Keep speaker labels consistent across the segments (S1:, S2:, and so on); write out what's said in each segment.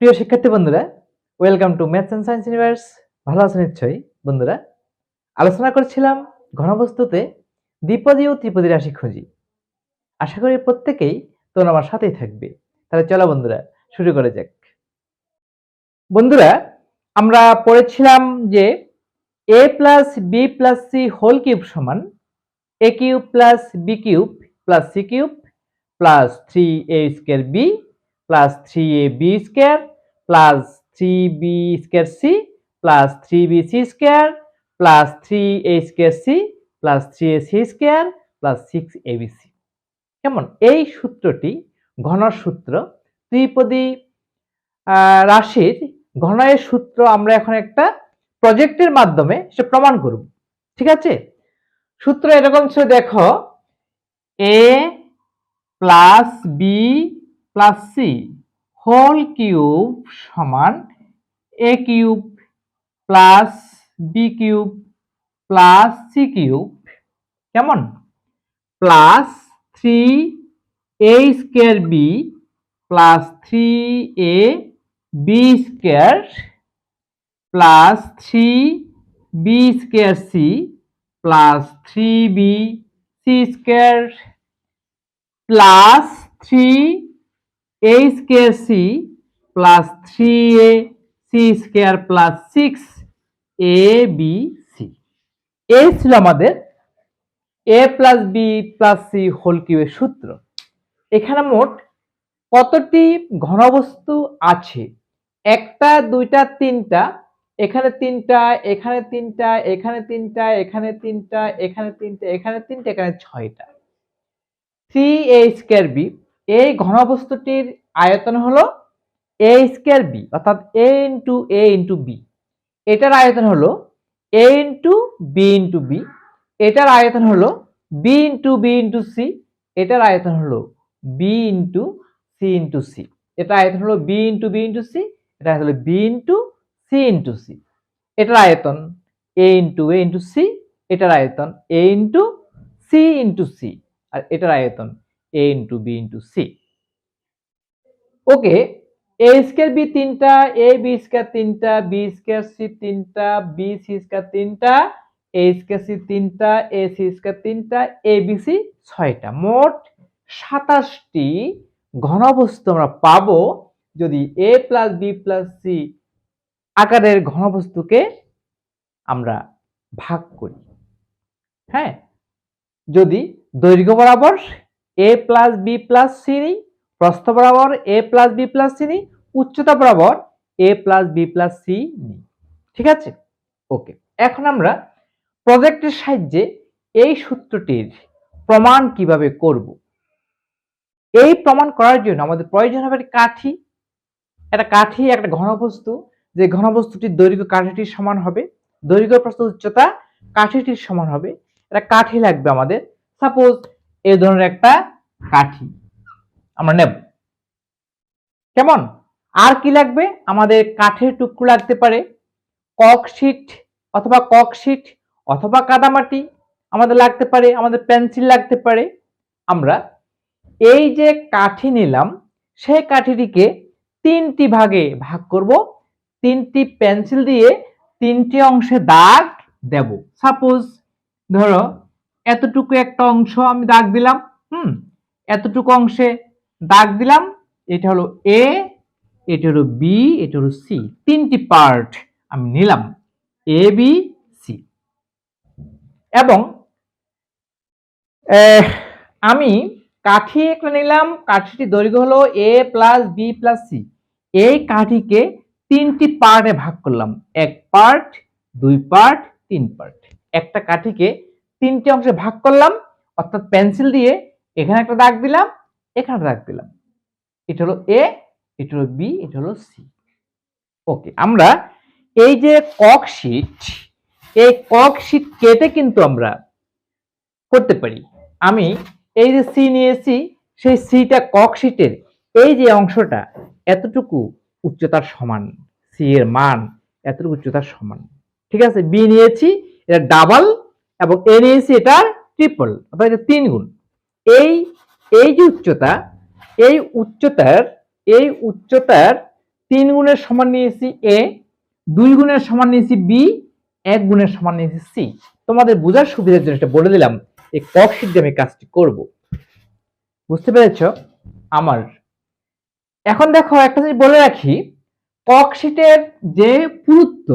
S1: প্রিয় শিক্ষার্থী বন্ধুরা, welcome to maths and science universe. ভালো আছেন নিশ্চয়ই বন্ধুরা। আলোচনা করছিলাম ঘনবস্তুতে দ্বিপদী ও ত্রিপদী রাশি খুঁজি। আশা করি প্রত্যেকেই তোমরা আমার সাথেই থাকবে। তাহলে চলো বন্ধুরা, শুরু করা যাক। বন্ধুরা, আমরা পড়েছিলাম যে a plus B plus C whole cube সমান a cube plus B cube plus C cube plus 3a square B plus 3ab square plus 3b square C plus 3bc square plus 3a square C plus 3ac square plus 6abc। কেমন? এই সূত্রটি ঘনর সূত্র, ত্রিপদী রাশির ঘনয়ের সূত্র আমরা এখন একটা প্রজেক্টের মাধ্যমে সে প্রমাণ করব। ঠিক আছে? সূত্র এরকম ছিল, দেখো, a plus B plus C whole cube সমান a cube plus B cube plus C cube, কেমন, plus 3a square B plus 3a B square plus 3b square C plus 3b C square plus 3a square C plus 3a C square plus 6abc। এই ছিল আমাদের a plus B plus C whole কিউবের সূত্র। এখানে মোট কতটি ঘনবস্তু আছে? একটা, দুইটা, তিনটা, এখানে তিনটা, এখানে তিনটা, এখানে তিনটা, এখানে তিনটা, এখানে তিনটা, এখানে তিনটা, এখানে ছয়টা। 3a স্কয়ার বি, এই ঘনবস্তুটির আয়তন হলো a স্কয়ার বি, অর্থাৎ a into a into B. এটার আয়তন হলো a into B into B. এটার আয়তন হলো b into B into C. এটার আয়তন হলো b into C into C. এটার আয়তন হলো b into B into C. এটা হলো b into C into C. এটার আয়তন a into a into C. এটার আয়তন a into C into C. আর এটার আয়তন a into B into C. Okay, a square B তিনটা, a বি স্কয়ার তিনটা, বি স্কয়ার সি তিনটা, বি সি স্কয়ার তিনটা, a স্কয়ার সি তিনটা, a সি স্কয়ার তিনটা, a বি সি ছয়টা। মোট 27টি ঘনবস্তু আমরা পাবো যদি a plus B plus C আকারের ঘনবস্তুকে আমরা ভাগ করি। হ্যাঁ, যদি দৈর্ঘ্য বরাবর a plus B plus C নিই, প্রস্থ বরাবর a plus B plus C নিই, উচ্চতা বরাবর a plus B plus C নিই। ঠিক আছে? ওকে, এখন আমরা প্রজেক্টের সাহায্যে এই সূত্রটির প্রমাণ কিভাবে করব। এই প্রমাণ করার জন্য আমাদের প্রয়োজন হবে কাঠি। একটা কাঠি একটা ঘনবস্তু, যে ঘনবস্তুটির দৈর্ঘ্য কাঠিটির সমান হবে, দৈর্ঘ্য প্রস্থ উচ্চতা কাঠিটির সমান হবে। একটা কাঠি লাগবে আমাদের। সাপোজ এই ধরনের একটা কাঠি আমরা নেব। কেমন? আর কি লাগবে? আমাদের কাঠের টুকরো লাগতে পারে, ককশিট অথবা ককশিট অথবা কাদামাটি আমাদের লাগতে পারে, আমাদের পেন্সিল লাগতে পারে। আমরা এই যে কাঠি নিলাম, সেই কাঠিটিকে তিনটি ভাগে ভাগ করব। তিনটি পেন্সিল দিয়ে তিনটি অংশে দাগ দেব। সাপোজ ধরো এতটুকু একটা অংশ আমি দাগ দিলাম, এতটুকু অংশে দাগ দিলাম। এটা হলো এ, এটা হলো বি, এটা হলো সি। তিনটি পার্ট আমি নিলাম, এ বি সি। এবং আমি কাঠি একটা নিলাম, কাঠিটি দৈর্ঘ্য হলো a plus B plus C. এই কাঠিকে তিনটি পার্টে ভাগ করলাম, এক পার্ট, দুই পার্ট, তিন পার্ট। একটা কাঠিকে তিনটি অংশে ভাগ করলাম, অর্থাৎ পেন্সিল দিয়ে এখানে একটা দাগ দিলাম, এখানে দাগ দিলাম। এটা হলো এ, এটা হলো বি, এটা হলো সি। ওকে, আমরা এই যে ককশিট, এই ককশিট কেটে কিন্তু আমরা করতে পারি। আমি এই যে সি নিয়েছি, সেই সিটা ককশিটের এই যে অংশটা এতটুকু উচ্চতার সমান, সি এর মান এতটুকু উচ্চতার সমান। ঠিক আছে? বি নিয়েছি, এটা ডাবল, এবং এ নিয়েছি এটা ট্রিপল, অর্থাৎ এটা 3 গুণ। এই যে উচ্চতা, এই উচ্চতার 3 গুণের সমান নিয়েছি এ, 2 গুণের সমান নিয়েছি বি, 1 গুণের সমান নিয়েছি সি। তোমাদের বোঝার সুবিধার জন্য এটা বলে দিলাম, এই ককশিট দিয়ে আমি কাজটি করব। বুঝতে পেরেছো? আমার এখন দেখো একটা জিনিস বলে রাখি, ককশিটের যে পুরুত্ব,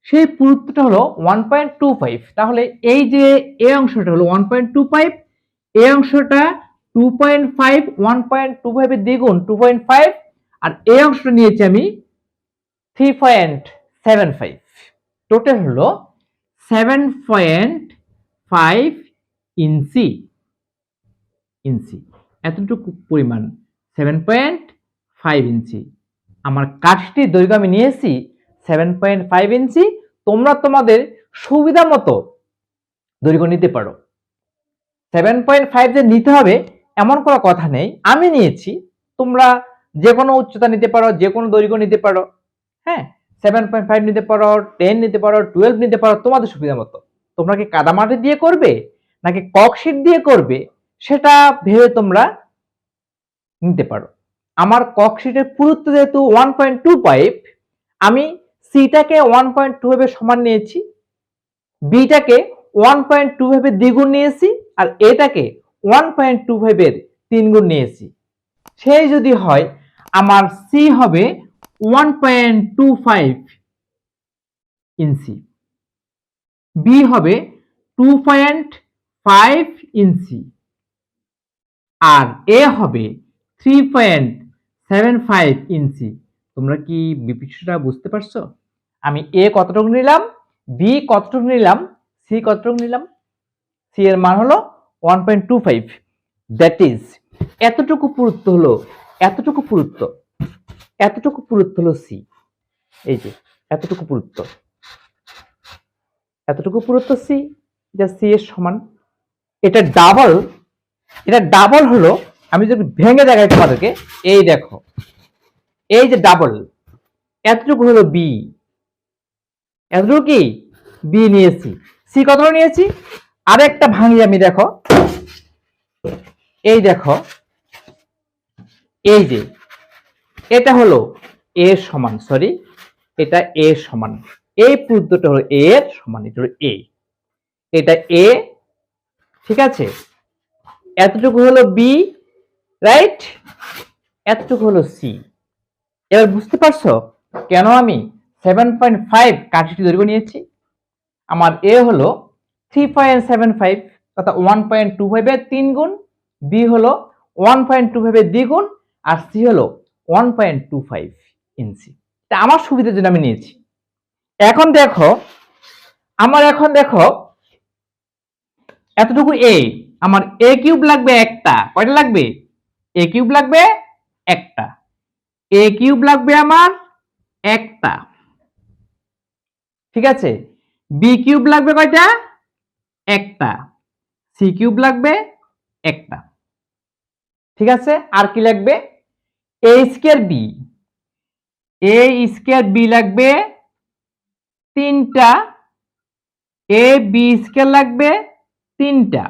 S1: সেই পুরুত্বটা হলো 1.25। তাহলে এই যে এ অংশটা হলো 1.25, এ অংশটা 2.5, 1.25 এর দ্বিগুণ 2.5, আর এই অংশটা নিয়েছি আমি 3.75। টোটাল হলো 7.5 ইঞ্চি। এতটুকু পরিমাণ 7.5 ইঞ্চি। আমার কাঠটির দৈর্ঘ্য আমি নিয়েছি 7.5 ইঞ্চি। তোমরা তোমাদের সুবিধা মতো দৈর্ঘ্য নিতে পারো। 7.5 যে নিতে হবে এমন কোনো কথা নেই, আমি নিয়েছি। তোমরা যে কোনো উচ্চতা নিতে পারো, যে কোনো দৈর্ঘ্য নিতে পারো। হ্যাঁ, 7.5 নিতে পারো, 10 নিতে পারো, 12 নিতে পারো, তোমাদের সুবিধা মতো। তোমরা কি কাদামাটি দিয়ে করবে নাকি ককশিট দিয়ে করবে সেটা ভেবে তোমরা নিতে পারো। আমার ককশিটের পুরুত্ব যেহেতু 1.25, আমি সিটাকে 1.25 এর সমান নিয়েছি, বিটাকে 1.25 এর দ্বিগুণ নিয়েছি, আর এটাকে 1.25 এর 3 গুণ নিয়েছি। সেই যদি হয় আমার সি হবে 1.25 ইঞ্চি, বি হবে 2.5 ইঞ্চি, আর এ হবে 3.75 ইঞ্চি। তোমরা কি বিষয়টা বুঝতে পারছো? আমি এ কতটুকু নিলাম, বি কতটুকু নিলাম, সি কতটুকু নিলাম। সি এর মান হলো 1.25, দ্যাট ইজ এতটুকু পুরুত্ব হলো, এতটুকু পুরুত্ব হলো সি। এই যে এতটুকু পুরুত্ব সি, যা সি এর সমান। এটা ডাবল হলো, আমি যদি ভেঙে দেখাই তোমাদেরকে, এই দেখো, এই যে ডাবল, এতটুকু হলো বি, এতটুকু কি বি নিয়েছি। সি কতটুকু নিয়েছি, আরেকটা ভাঙি আমি, দেখো, এই দেখো, এই যে এটা হলো এ সমান, সরি এটা এ সমান, এই পুরুত্বটা হলো এ এর সমান, এটা হলো এ, এটা এ, ঠিক আছে। এতটুকু হলো বি, রাইট, এতটুকু হলো সি। এবার বুঝতে পারছো কেন আমি 7.5 কাঠিটি দৈর্ঘ্য নিয়েছি। আমার এ হলো 3.75, অর্থাৎ 1.25 এর 3 গুণ, বি হলো 1.25 এর দ্বিগুণ, আর সি হলো 1.25 ইঞ্চি। তা আমার সুবিধার জন্য আমি নিয়েছি। এখন দেখো, এতটুকু এ, আমার এ কিউব লাগবে একটা, কয়টা লাগবে, এ কিউব লাগবে একটা, এ কিউব লাগবে আমার একটা, ঠিক আছে। বি কিউব লাগবে কয়টা, একটা, সি কিউব লাগবে একটা, ঠিক আছে। আর কি লাগবে, এ স্কয়ার বি লাগবে তিনটা, এ বি স্কয়ার লাগবে তিনটা,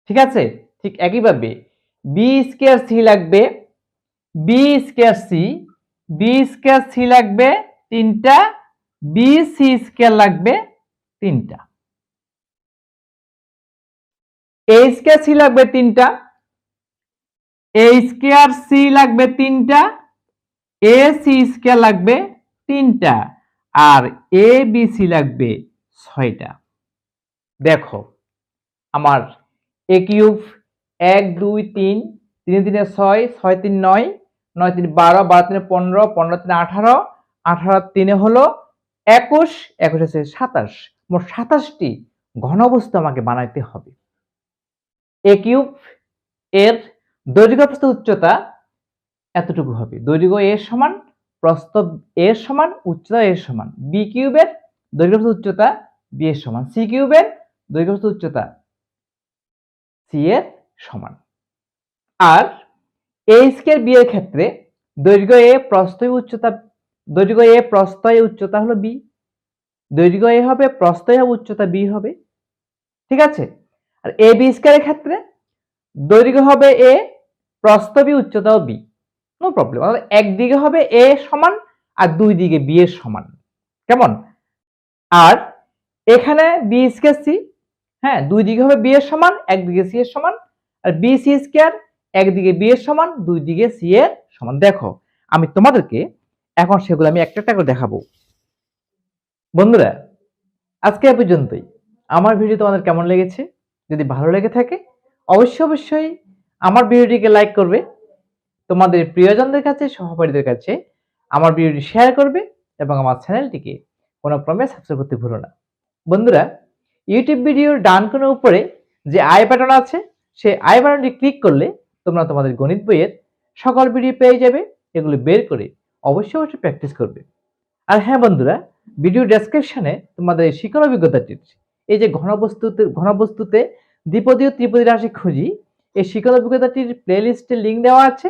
S1: ঠিক আছে। ঠিক একইভাবে বি স্কয়ার সি লাগবে, বি স্কয়ার সি লাগবে তিনটা, বি সি স্কয়ার লাগবে তিনটা, এ স্কয়ার সি লাগবে তিনটা, এ স্কয়ার সি লাগবে তিনটা, এ সি স্কয়ার লাগবে তিনটা, আর এ বি সি লাগবে 6টা। দেখো আমার এ কিউব 1 2 3, 3 3 6, 6 3 9, 9 3 12, 12 3 15, 15 3 18, 18 3 হলো 21, 21 আছে 27, মোট 27টি ঘনবস্তু আমাকে বানাইতে হবে। এ কিউব এর দৈর্ঘ্য প্রস্থ উচ্চতা এতটুকু হবে, দৈর্ঘ্য এর সমান, প্রস্থ এর সমান, উচ্চতা এর সমান। বি কিউবের দৈর্ঘ্য প্রস্থ উচ্চতা বি এর সমান, সি কিউবের দৈর্ঘ্য প্রস্থ উচ্চতা সি এর সমান। আর এ স্কয়ার বি এর ক্ষেত্রে দৈর্ঘ্য এ প্রস্থ উচ্চতা হলো বি, দৈর্ঘ্য এ হবে, প্রস্থ এ হবে, উচ্চতা বি হবে, ঠিক আছে। আর এ বি স্কয়ারের ক্ষেত্রে দৈর্ঘ্য হবে এ, প্রস্থ বি, উচ্চতাও বি, নো প্রবলেম। অর্থাৎ একদিকে হবে এ সমান আর দুই দিকে বি এর সমান, কেমন? আর এখানে বি স্কয়ার সি, হ্যাঁ, দুই দিকে হবে বি এর সমান, একদিকে সি এর সমান, আর বি সি স্কয়ার একদিকে বি এর সমান, দুই দিকে সি এর সমান। দেখো আমি তোমাদেরকে এখন সেগুলো আমি একটা একটা করে দেখাবো। বন্ধুরা, আজকে এ পর্যন্তই। আমার ভিডিও তোমাদের কেমন লেগেছে? যদি ভালো লেগে থাকে অবশ্যই আমার ভিডিওটিকে লাইক করবে, তোমাদের প্রিয়জনদের কাছে, সহপাঠীদের কাছে আমার ভিডিওটি শেয়ার করবে এবং আমার চ্যানেলটিকে কোনো ক্রমে সাবস্ক্রাইব করতে ভুলো না। বন্ধুরা, ইউটিউব ভিডিওর ডান কোণের উপরে যে আই বাটন আছে, সেই আই বাটনটি ক্লিক করলে তোমরা তোমাদের গণিত বইয়ের সকল ভিডিও পেয়ে যাবে। এগুলো বের করে অবশ্যই প্র্যাকটিস করবে। আর হ্যাঁ বন্ধুরা, ভিডিও ডেসক্রিপশনে তোমাদের এই শিক্ষণ অভিজ্ঞতাটির, এই যে ঘনবস্তুতে দ্বিপদী ও ত্রিপদী রাশি খুঁজি, এই শিক্ষণ অভিজ্ঞতাটির প্লেলিস্টের লিঙ্ক দেওয়া আছে।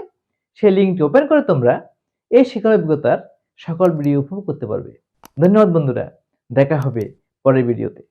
S1: সেই লিঙ্কটি ওপেন করে তোমরা এই শিক্ষণ অভিজ্ঞতার সকল ভিডিও উপভোগ করতে পারবে। ধন্যবাদ বন্ধুরা, দেখা হবে পরের ভিডিওতে।